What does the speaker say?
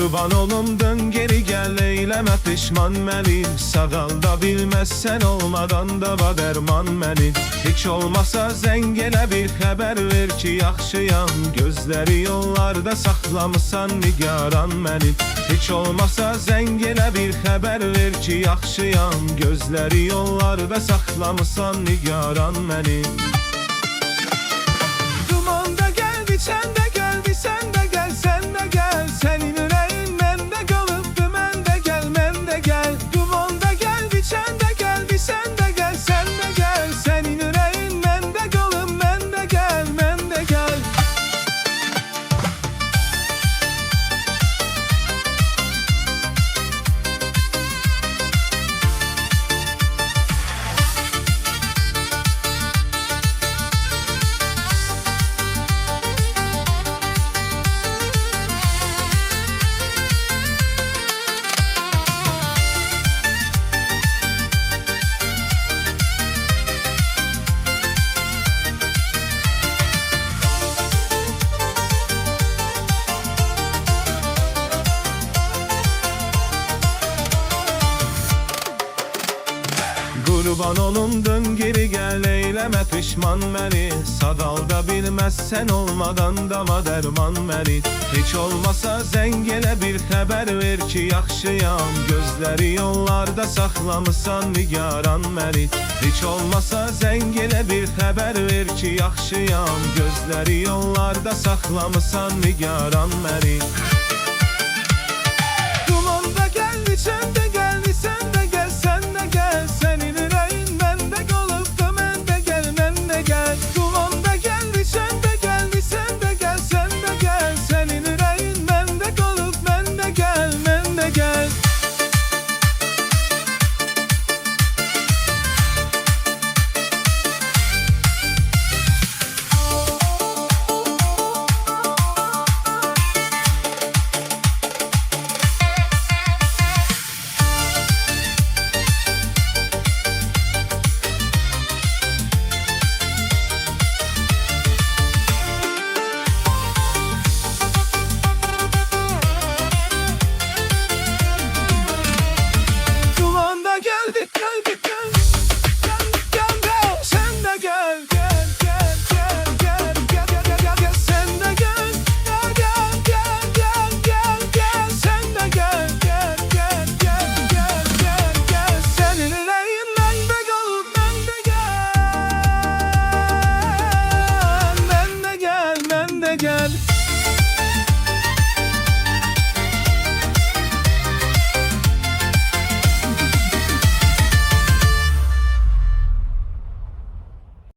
Qurban olum dön geri gel, eyləmə pişman məni. Sağalda bilməzsən olmadan da va dərman məni. Heç olmasa zəng elə bir xəbər ver ki yaxşıyam. Gözləri yollarda saxlamısan nigaran məni. Heç olmasa zəng elə bir xəbər ver ki yaxşıyam. Gözləri yollarda saxlamısan nigaran məni. Dumanda gəldi, sən də gəldi, sən də gəl, sən də gəl. Sənin ürəyin məndə qalıbdı, mən də gəl, mən də gəl. Dumanda gəldi, sən də gəldi, sən də gəl, sən də gəl. Sənin ürəyin məndə qalıb, mən də gəl, mən də gəl. Qurban olum dön geri gel, eyləmə pişman məni. Sağalda bilməzsən olmadan da va dərman məni. Heç olmasa zəng elə bir xəbər ver ki yaxşıyam. Gözləri yollarda saxlamısan nigaran məni. Heç olmasa zəng elə bir xəbər ver ki yaxşıyam. Gözləri yollarda saxlamısan nigaran məni. Dumanda gəldi, sən də gəldi, sən də gəl, sən də gəl. Sənin ürəyin məndə qalıbdı, mən də gəl, mən də gəl. Dumanda gəldi, sən də gəldi, sən də gəl, sən də gəl. Sənin ürəyin məndə qalıb, mən də gəl, mən də gəl. Gel.